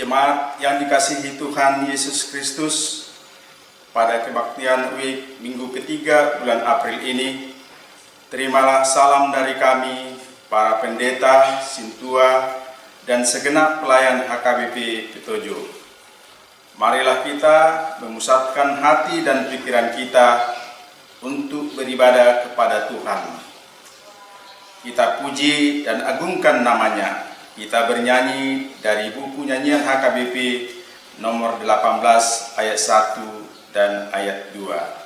Jemaat yang dikasihi Tuhan Yesus Kristus, pada kebaktian week minggu ketiga bulan April ini, terimalah salam dari kami, para pendeta, sintua, dan segenap pelayan HKBP Petojo. Marilah kita memusatkan hati dan pikiran kita untuk beribadah kepada Tuhan. Kita puji dan agungkan namanya. Kita bernyanyi dari buku nyanyian HKBP nomor 18 ayat 1 dan ayat 2.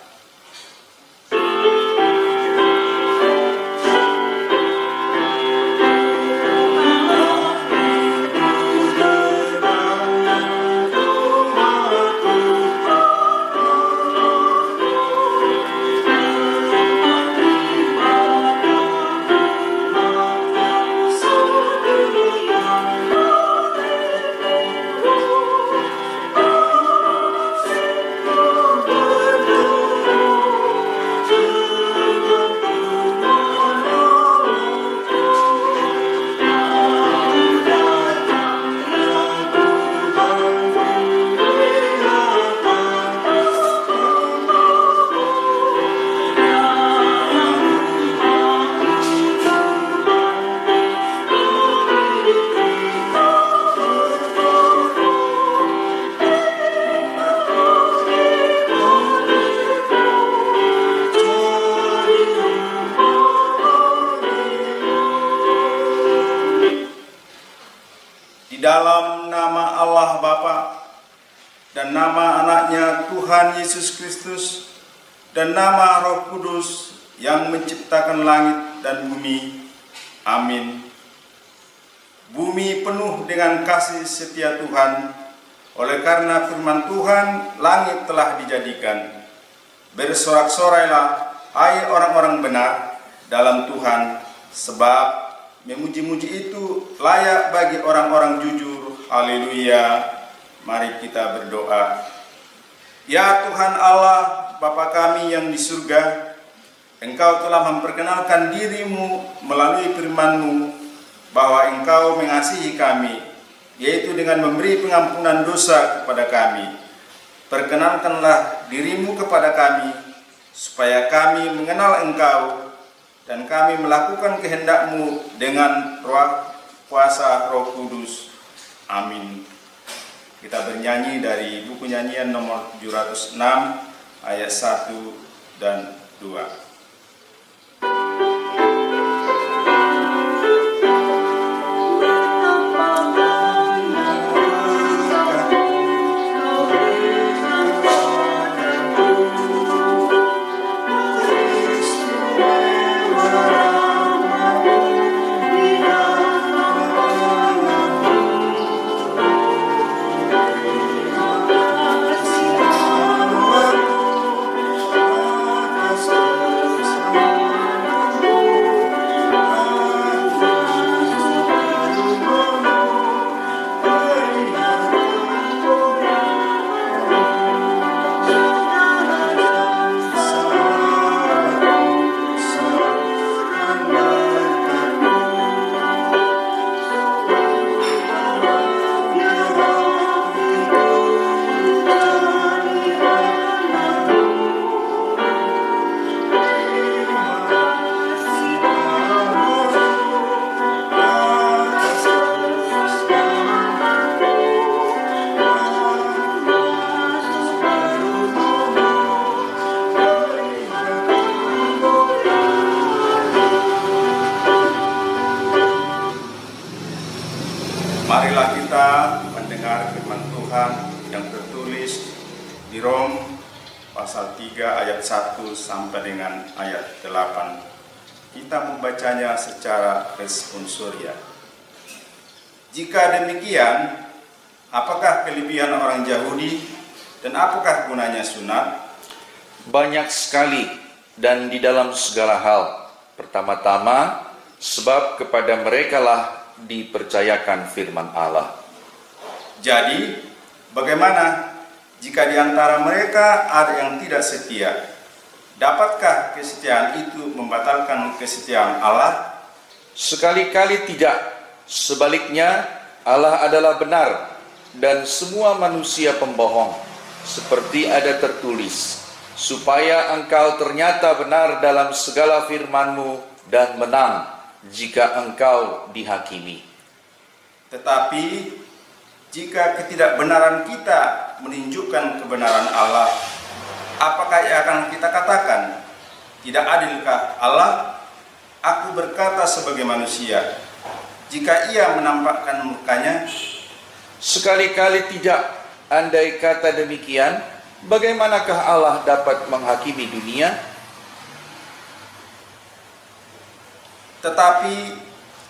Dalam nama Allah Bapa dan nama anaknya Tuhan Yesus Kristus dan nama Roh Kudus yang menciptakan langit dan bumi. Amin. Bumi penuh dengan kasih setia Tuhan, oleh karena firman Tuhan langit telah dijadikan. Bersorak-sorailah hai orang-orang benar dalam Tuhan, sebab memuji-muji itu layak bagi orang-orang jujur. Haleluya. Mari kita berdoa. Ya Tuhan Allah, Bapa kami yang di surga, Engkau telah memperkenalkan dirimu melalui firman-Mu bahwa Engkau mengasihi kami, yaitu dengan memberi pengampunan dosa kepada kami. Perkenalkanlah dirimu kepada kami, supaya kami mengenal Engkau dan kami melakukan kehendak-Mu dengan kuasa Roh Kudus. Amin. Kita bernyanyi dari buku nyanyian nomor 706 ayat 1 dan 2. Marilah kita mendengar firman Tuhan yang tertulis di Rom pasal 3 ayat 1 sampai dengan ayat 8. Kita membacanya secara responsoria. Jika demikian, apakah kelebihan orang Yahudi dan apakah gunanya sunat? Banyak sekali dan di dalam segala hal. Pertama-tama, sebab kepada merekalah dipercayakan firman Allah. Jadi, bagaimana jika di antara mereka ada yang tidak setia? Dapatkah kesetiaan itu membatalkan kesetiaan Allah? Sekali-kali tidak. Sebaliknya, Allah adalah benar, dan semua manusia pembohong, seperti ada tertulis, supaya engkau ternyata benar dalam segala firman-Mu dan menang jika engkau dihakimi. Tetapi jika ketidakbenaran kita menunjukkan kebenaran Allah, apakah yang akan kita katakan? Tidak adilkah Allah? Aku berkata sebagai manusia, jika ia menampakkan mukanya. Sekali-kali tidak. Andai kata demikian, bagaimanakah Allah dapat menghakimi dunia? Tetapi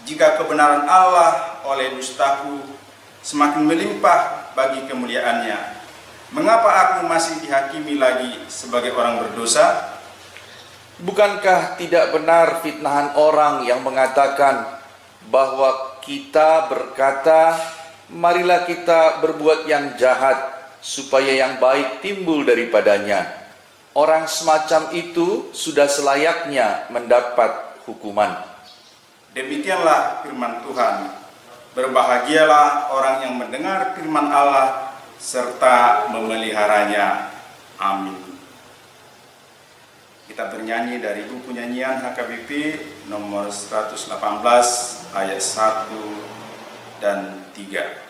jika kebenaran Allah oleh dustaku semakin melimpah bagi kemuliaannya, mengapa aku masih dihakimi lagi sebagai orang berdosa? Bukankah tidak benar fitnahan orang yang mengatakan bahwa kita berkata, marilah kita berbuat yang jahat supaya yang baik timbul daripadanya. Orang semacam itu sudah selayaknya mendapat hukuman. Demikianlah firman Tuhan. Berbahagialah orang yang mendengar firman Allah serta memeliharanya. Amin. Kita bernyanyi dari buku nyanyian HKBP nomor 118 ayat 1 dan 3.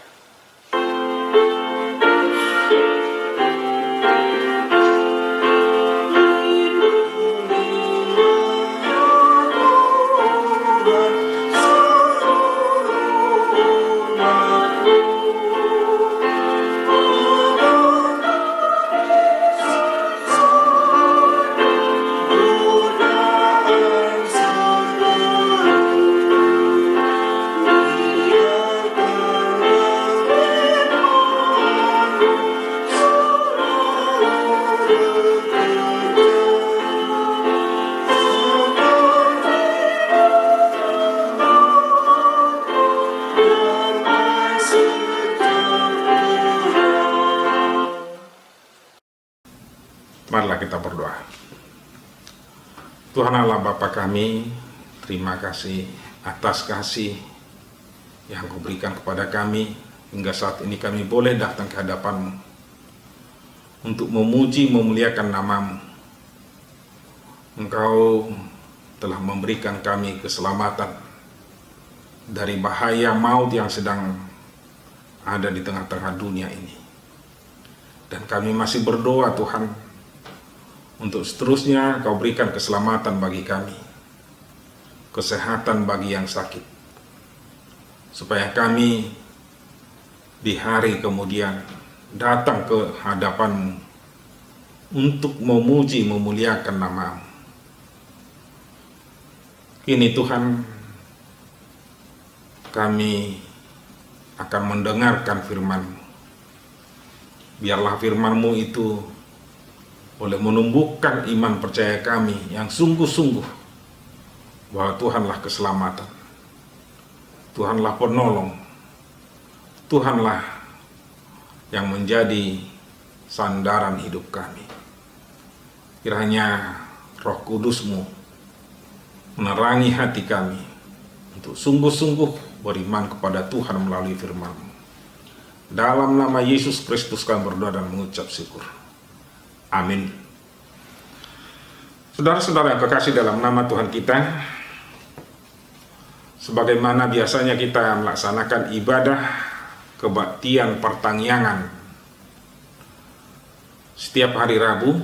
Marilah kita berdoa. Tuhan Allah Bapa kami, terima kasih atas kasih yang Kau berikan kepada kami hingga saat ini kami boleh datang ke hadapan-Mu untuk memuji memuliakan nama-Mu. Engkau telah memberikan kami keselamatan dari bahaya maut yang sedang ada di tengah-tengah dunia ini. Dan kami masih berdoa Tuhan, untuk seterusnya Kau berikan keselamatan bagi kami, kesehatan bagi yang sakit, supaya kami di hari kemudian datang ke hadapan-Mu untuk memuji memuliakan nama-Mu. Kini Tuhan, kami akan mendengarkan firman-Mu. Biarlah firman-Mu itu boleh menumbuhkan iman percaya kami yang sungguh-sungguh bahwa Tuhanlah keselamatan, Tuhanlah penolong, Tuhanlah yang menjadi sandaran hidup kami. Kiranya Roh Kudus-Mu menerangi hati kami untuk sungguh-sungguh beriman kepada Tuhan melalui firman-Mu. Dalam nama Yesus Kristus kami berdoa dan mengucap syukur. Amin. Saudara-saudara yang kekasih dalam nama Tuhan kita, sebagaimana biasanya kita melaksanakan ibadah kebaktian pertangyangan setiap hari Rabu,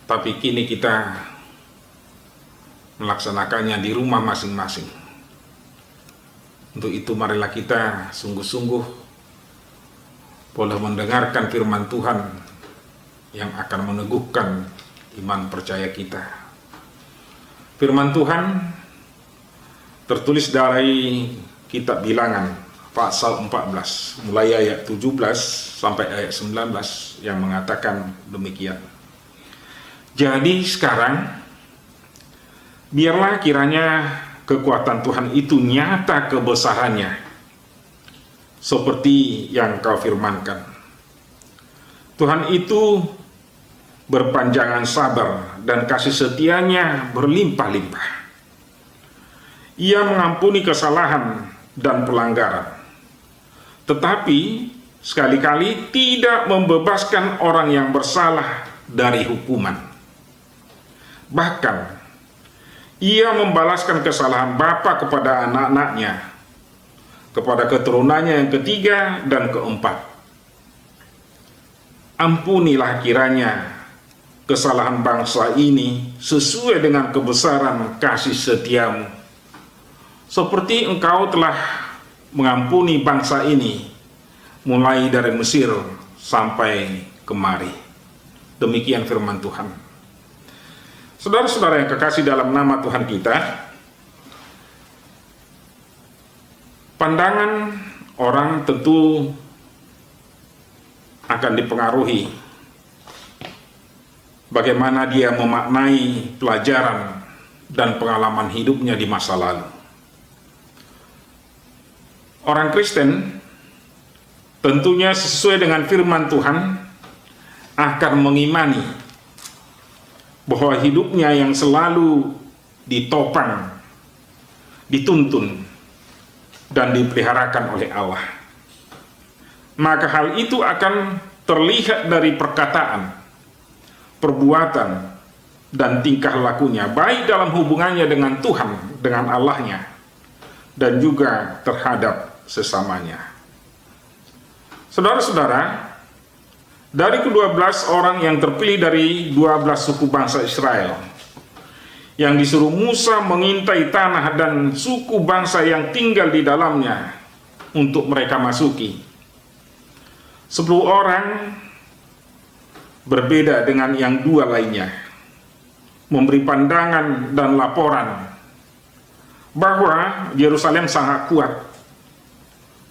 tapi kini kita melaksanakannya di rumah masing-masing. Untuk itu marilah kita sungguh-sungguh boleh mendengarkan firman Tuhan yang akan meneguhkan iman percaya kita. Firman Tuhan tertulis dari kitab Bilangan pasal 14 mulai ayat 17 sampai ayat 19 yang mengatakan demikian. Jadi sekarang biarlah kiranya kekuatan Tuhan itu nyata kebesarannya seperti yang Kau firmankan. Tuhan itu berpanjangan sabar dan kasih setianya berlimpah-limpah. Ia mengampuni kesalahan dan pelanggaran tetapi sekali-kali tidak membebaskan orang yang bersalah dari hukuman. Bahkan, ia membalaskan kesalahan bapa kepada anak-anaknya, kepada keturunannya yang ketiga dan keempat. Ampunilah kiranya kesalahan bangsa ini sesuai dengan kebesaran kasih setiamu, seperti Engkau telah mengampuni bangsa ini mulai dari Mesir sampai kemari. Demikian firman Tuhan. Saudara-saudara yang kekasih dalam nama Tuhan kita, pandangan orang tentu akan dipengaruhi bagaimana dia memaknai pelajaran dan pengalaman hidupnya di masa lalu. Orang Kristen tentunya sesuai dengan firman Tuhan akan mengimani bahwa hidupnya yang selalu ditopang, dituntun, dan dipeliharakan oleh Allah. Maka hal itu akan terlihat dari perkataan, perbuatan, dan tingkah lakunya, baik dalam hubungannya dengan Tuhan, dengan Allahnya, dan juga terhadap sesamanya. Saudara-saudara, dari ke-12 orang yang terpilih dari 12 suku bangsa Israel, yang disuruh Musa mengintai tanah dan suku bangsa yang tinggal di dalamnya untuk mereka masuki, 10 orang berbeda dengan yang 2 lainnya, memberi pandangan dan laporan bahwa Yerusalem sangat kuat,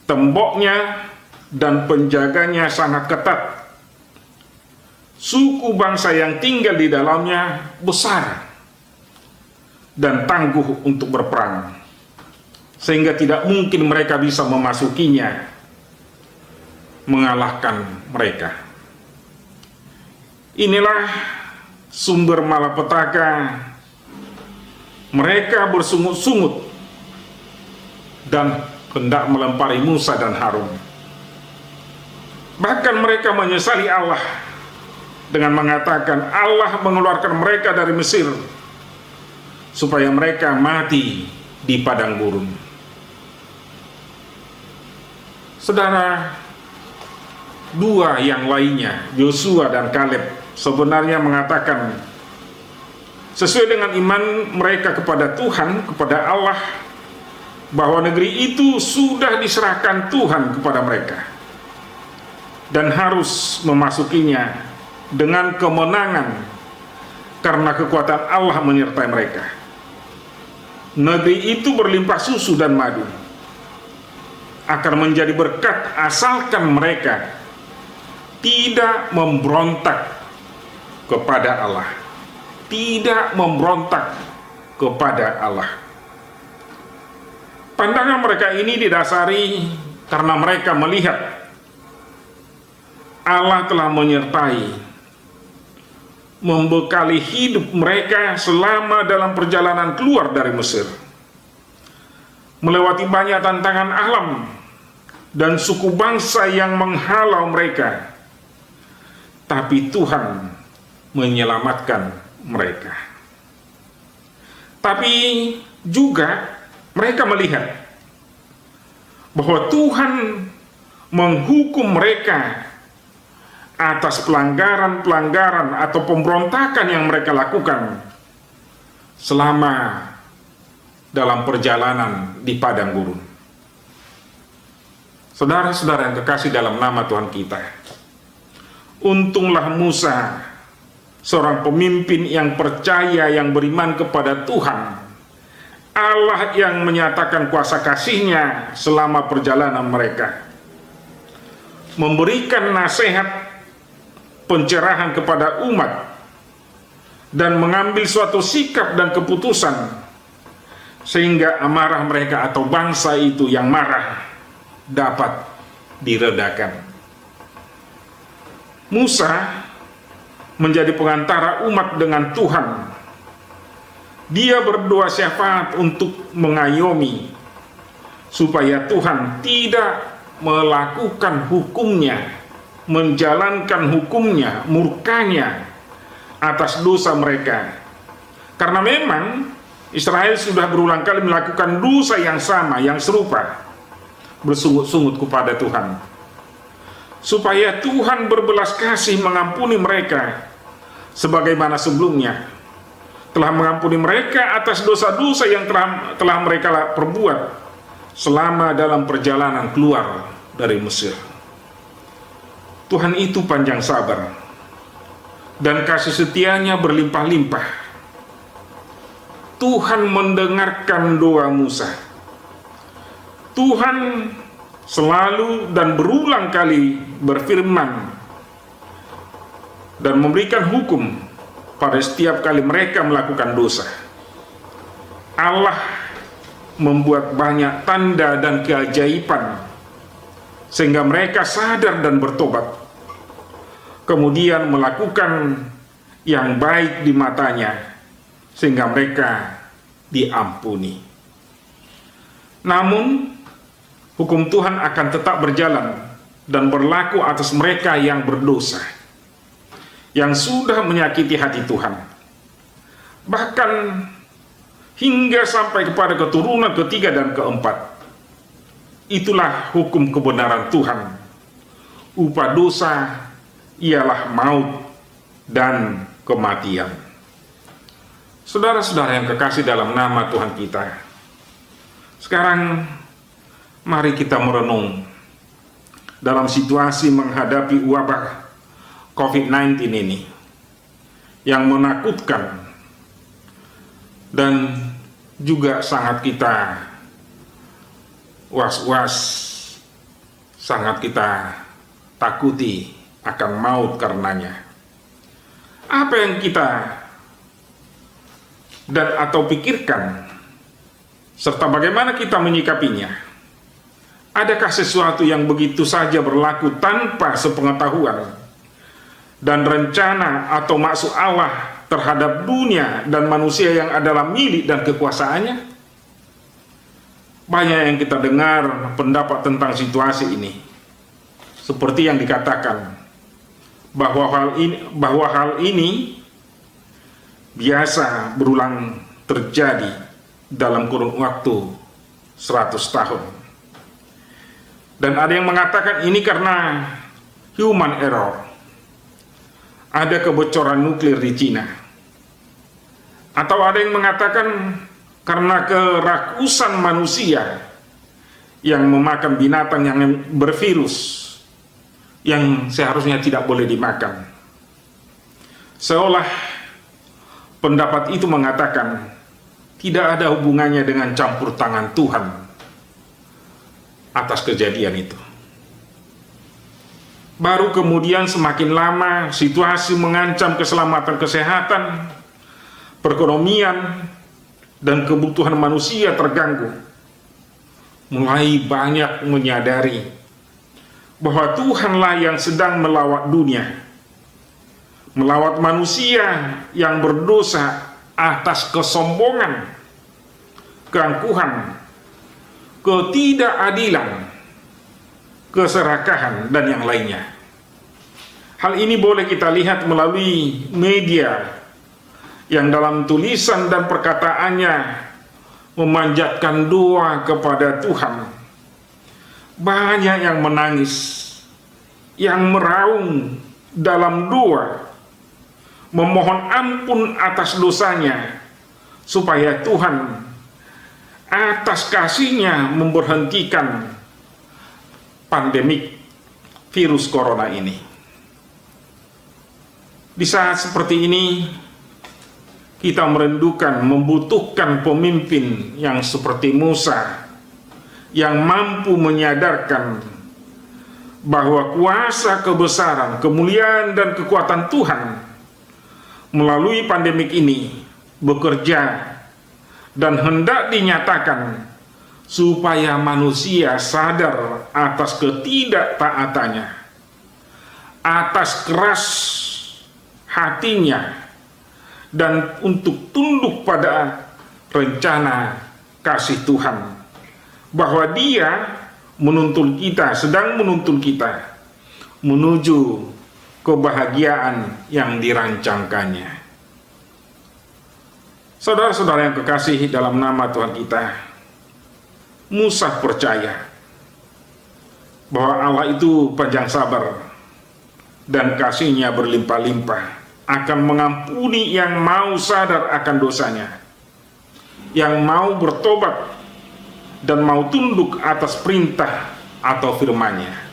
temboknya dan penjaganya sangat ketat, suku bangsa yang tinggal di dalamnya besar dan tangguh untuk berperang, sehingga tidak mungkin mereka bisa memasukinya, mengalahkan mereka. Inilah sumber malapetaka mereka bersungut-sungut dan hendak melempari Musa dan Harun. Bahkan mereka menyesali Allah dengan mengatakan Allah mengeluarkan mereka dari Mesir supaya mereka mati di padang gurun. Saudara, 2 yang lainnya, Yosua dan Kaleb, sebenarnya mengatakan sesuai dengan iman mereka kepada Tuhan, kepada Allah, bahwa negeri itu sudah diserahkan Tuhan kepada mereka dan harus memasukinya dengan kemenangan karena kekuatan Allah menyertai mereka. Negeri itu berlimpah susu dan madu, akan menjadi berkat asalkan mereka tidak memberontak kepada Allah, tidak memberontak kepada Allah. Pandangan mereka ini didasari karena mereka melihat Allah telah menyertai, membekali hidup mereka selama dalam perjalanan keluar dari Mesir, melewati banyak tantangan alam dan suku bangsa yang menghalau mereka, tapi Tuhan menyelamatkan mereka. Tapi juga mereka melihat bahwa Tuhan menghukum mereka atas pelanggaran-pelanggaran atau pemberontakan yang mereka lakukan selama dalam perjalanan di padang gurun. Saudara-saudara yang kekasih dalam nama Tuhan kita, untunglah Musa, seorang pemimpin yang percaya, yang beriman kepada Tuhan, Allah yang menyatakan kuasa kasih-Nya selama perjalanan mereka, memberikan nasihat, pencerahan kepada umat, dan mengambil suatu sikap dan keputusan sehingga amarah mereka atau bangsa itu yang marah dapat diredakan. Musa menjadi pengantara umat dengan Tuhan. Dia berdoa syafaat untuk mengayomi supaya Tuhan tidak melakukan hukumnya, menjalankan hukumnya, murkanya atas dosa mereka. Karena memang Israel sudah berulang kali melakukan dosa yang sama, yang serupa, bersungut-sungut kepada Tuhan. Supaya Tuhan berbelas kasih mengampuni mereka sebagaimana sebelumnya telah mengampuni mereka atas dosa-dosa yang telah mereka perbuat selama dalam perjalanan keluar dari Mesir. Tuhan itu panjang sabar dan kasih setianya berlimpah-limpah. Tuhan mendengarkan doa Musa. Tuhan selalu dan berulang kali berfirman dan memberikan hukum pada setiap kali mereka melakukan dosa. Allah membuat banyak tanda dan keajaiban sehingga mereka sadar dan bertobat, kemudian melakukan yang baik di matanya sehingga mereka diampuni. Namun hukum Tuhan akan tetap berjalan dan berlaku atas mereka yang berdosa, yang sudah menyakiti hati Tuhan, bahkan hingga sampai kepada keturunan ketiga dan keempat. Itulah hukum kebenaran Tuhan. Upah dosa ialah maut dan kematian. Saudara-saudara yang kekasih dalam nama Tuhan kita, sekarang mari kita merenung dalam situasi menghadapi wabah COVID-19 ini yang menakutkan dan juga sangat kita was-was, sangat kita takuti akan maut karenanya. Apa yang kita dan atau pikirkan serta bagaimana kita menyikapinya? Adakah sesuatu yang begitu saja berlaku tanpa sepengetahuan dan rencana atau maksud Allah terhadap dunia dan manusia yang adalah milik dan kekuasaannya? Banyak yang kita dengar pendapat tentang situasi ini, seperti yang dikatakan bahwa hal ini biasa berulang terjadi dalam kurun waktu 100 tahun. Dan ada yang mengatakan ini karena human error, ada kebocoran nuklir di Cina. Atau ada yang mengatakan karena kerakusan manusia yang memakan binatang yang bervirus yang seharusnya tidak boleh dimakan. Seolah pendapat itu mengatakan tidak ada hubungannya dengan campur tangan Tuhan atas kejadian itu. Baru kemudian semakin lama situasi mengancam keselamatan kesehatan, perekonomian, dan kebutuhan manusia terganggu. Mulai banyak menyadari bahwa Tuhanlah yang sedang melawat dunia, melawat manusia yang berdosa atas kesombongan, keangkuhan, ketidakadilan, keserakahan, dan yang lainnya. Hal ini boleh kita lihat melalui media yang dalam tulisan dan perkataannya memanjatkan doa kepada Tuhan. Banyak yang menangis, yang meraung dalam doa, memohon ampun atas dosanya, supaya Tuhan atas kasih-Nya memberhentikan pandemik virus corona ini. Di saat seperti ini, kita merindukan, membutuhkan pemimpin yang seperti Musa, yang mampu menyadarkan bahwa kuasa kebesaran, kemuliaan, dan kekuatan Tuhan melalui pandemik ini bekerja dan hendak dinyatakan supaya manusia sadar atas ketidaktaatannya, atas keras hatinya, dan untuk tunduk pada rencana kasih Tuhan, bahwa Dia sedang menuntun kita menuju kebahagiaan yang dirancangkannya. Saudara-saudara yang kekasih dalam nama Tuhan kita, Musa percaya bahwa Allah itu panjang sabar dan kasih-Nya berlimpah-limpah, akan mengampuni yang mau sadar akan dosanya, yang mau bertobat dan mau tunduk atas perintah atau firman-Nya.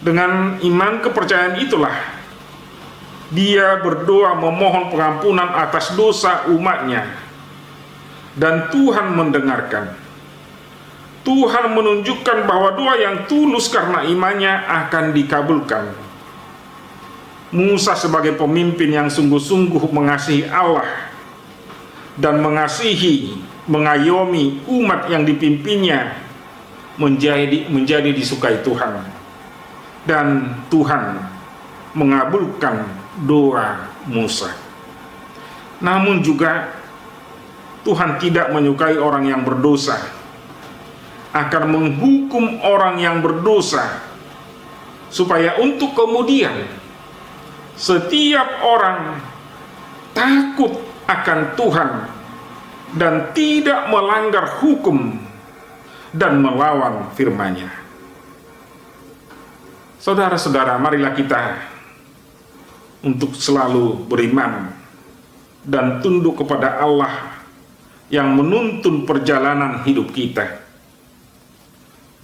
Dengan iman kepercayaan itulah dia berdoa memohon pengampunan atas dosa umat-Nya, dan Tuhan mendengarkan. Tuhan menunjukkan bahwa doa yang tulus karena imannya akan dikabulkan. Musa sebagai pemimpin yang sungguh-sungguh mengasihi Allah dan mengayomi umat yang dipimpinnya menjadi disukai Tuhan, dan Tuhan mengabulkan doa Musa. Namun juga Tuhan tidak menyukai orang yang berdosa, akan menghukum orang yang berdosa, supaya untuk kemudian setiap orang takut akan Tuhan dan tidak melanggar hukum dan melawan firman-Nya. Saudara-saudara, marilah kita untuk selalu beriman dan tunduk kepada Allah yang menuntun perjalanan hidup kita.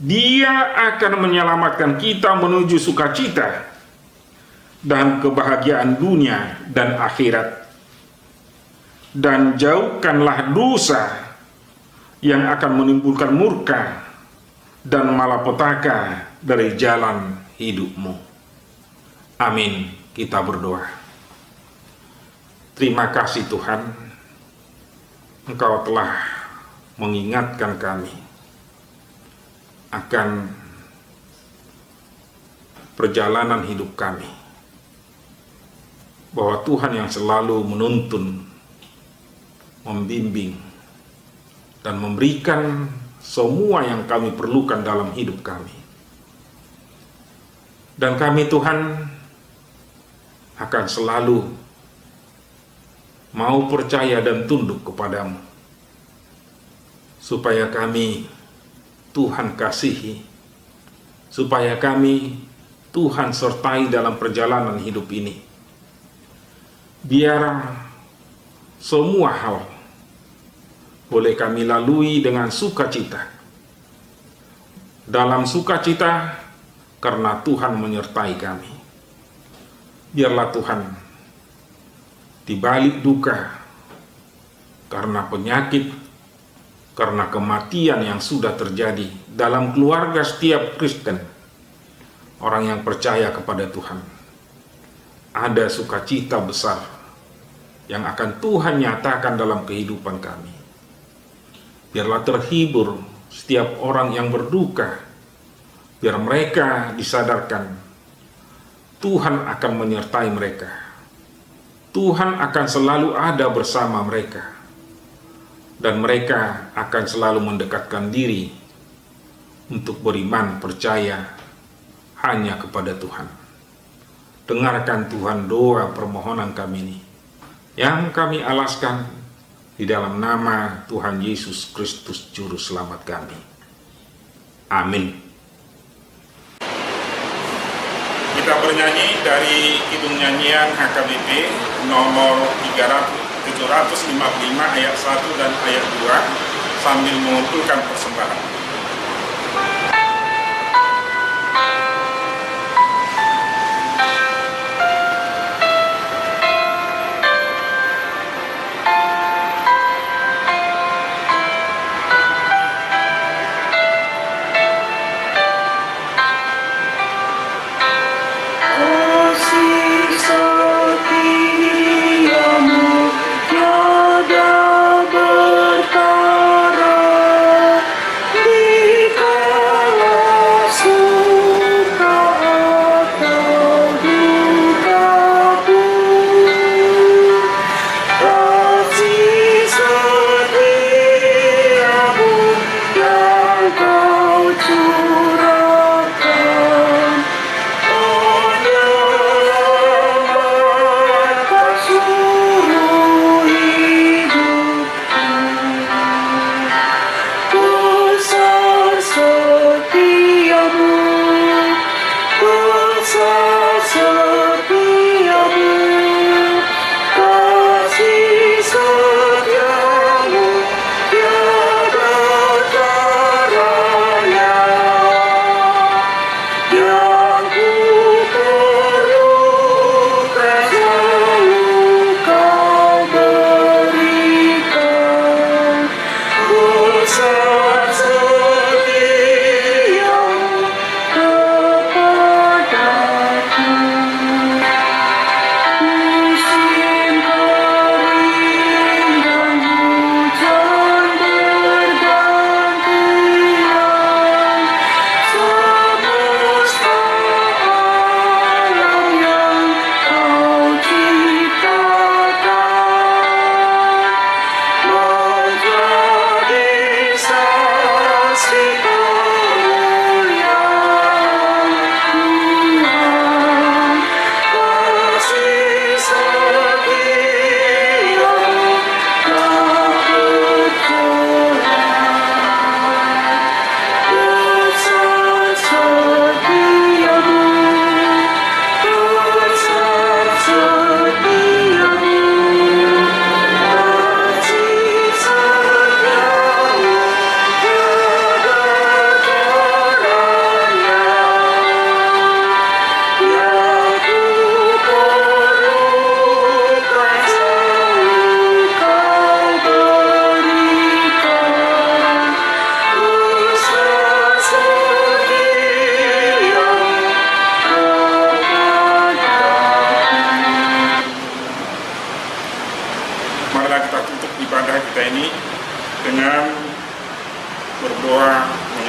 Dia akan menyelamatkan kita menuju sukacita dan kebahagiaan dunia dan akhirat. Dan jauhkanlah dosa yang akan menimbulkan murka dan malapetaka dari jalan hidupmu. Amin. Kita berdoa. Terima kasih Tuhan, Engkau telah mengingatkan kami akan perjalanan hidup kami, bahwa Tuhan yang selalu menuntun, membimbing, dan memberikan semua yang kami perlukan dalam hidup kami. Dan kami Tuhan akan selalu mau percaya dan tunduk kepadamu, supaya kami Tuhan kasihi, supaya kami Tuhan sertai dalam perjalanan hidup ini. Biar semua hal boleh kami lalui dengan sukacita. Dalam sukacita karena Tuhan menyertai kami. Biarlah Tuhan, di balik duka karena penyakit, karena kematian yang sudah terjadi dalam keluarga setiap Kristen, orang yang percaya kepada Tuhan, ada sukacita besar yang akan Tuhan nyatakan dalam kehidupan kami. Biarlah terhibur setiap orang yang berduka, biar mereka disadarkan Tuhan akan menyertai mereka. Tuhan akan selalu ada bersama mereka, dan mereka akan selalu mendekatkan diri untuk beriman percaya hanya kepada Tuhan. Dengarkan Tuhan doa permohonan kami ini, yang kami alaskan di dalam nama Tuhan Yesus Kristus Juru Selamat kami. Amin. Kita bernyanyi dari kidung nyanyian HKBP nomor 755 ayat 1 dan ayat 2 sambil mengumpulkan persembahan. Tiada bertara di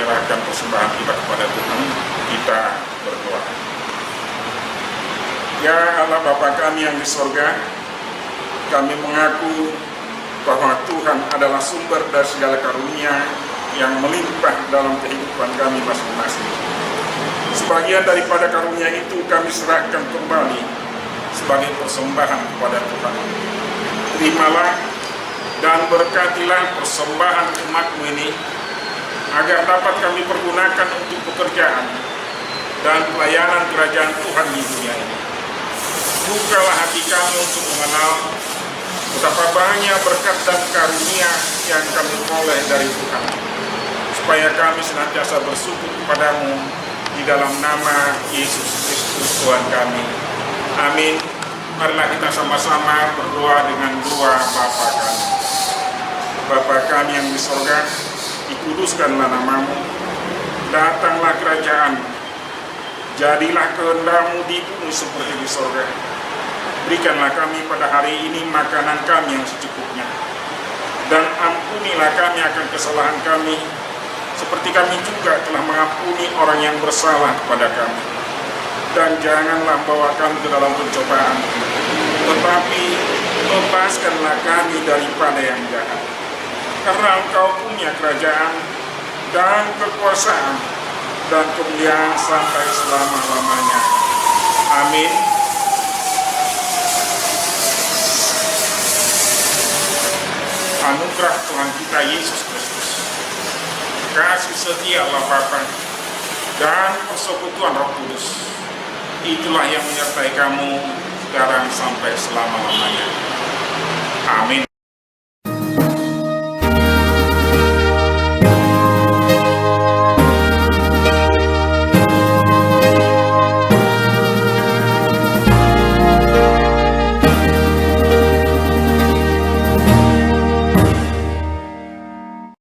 menyerahkan persembahan kita kepada Tuhan. Kita berdoa. Ya Allah Bapa kami yang di sorga, kami mengaku bahwa Tuhan adalah sumber dari segala karunia yang melimpah dalam kehidupan kami masing-masing. Sebagian daripada karunia itu kami serahkan kembali sebagai persembahan kepada Tuhan. Terimalah dan berkatilah persembahan umat-Mu ini, agar dapat kami pergunakan untuk pekerjaan dan pelayanan kerajaan Tuhan di dunia ini. Bukalah hati kami untuk mengenal betapa banyak berkat dan karunia yang kami peroleh dari Tuhan, supaya kami senantiasa bersyukur kepadamu di dalam nama Yesus Kristus Tuhan kami. Amin. Marilah kita sama-sama berdoa dengan doa Bapa kami. Bapa kami yang di sorga, dikuduskanlah namamu, datanglah kerajaan-Mu, jadilah kehendak-Mu di bumi seperti di sorga. Berikanlah kami pada hari ini makanan kami yang secukupnya, dan ampunilah kami akan kesalahan kami, seperti kami juga telah mengampuni orang yang bersalah kepada kami. Dan janganlah bawa kami ke dalam pencobaan, tetapi lepaskanlah kami daripada yang jahat. Karena Engkau punya kerajaan dan kekuasaan dan kemuliaan sampai selama-lamanya. Amin. Anugerah Tuhan kita Yesus Kristus, kasih setia Allah Bapa, dan persekutuan Roh Kudus, itulah yang menyertai kamu sekarang sampai selama-lamanya. Amin.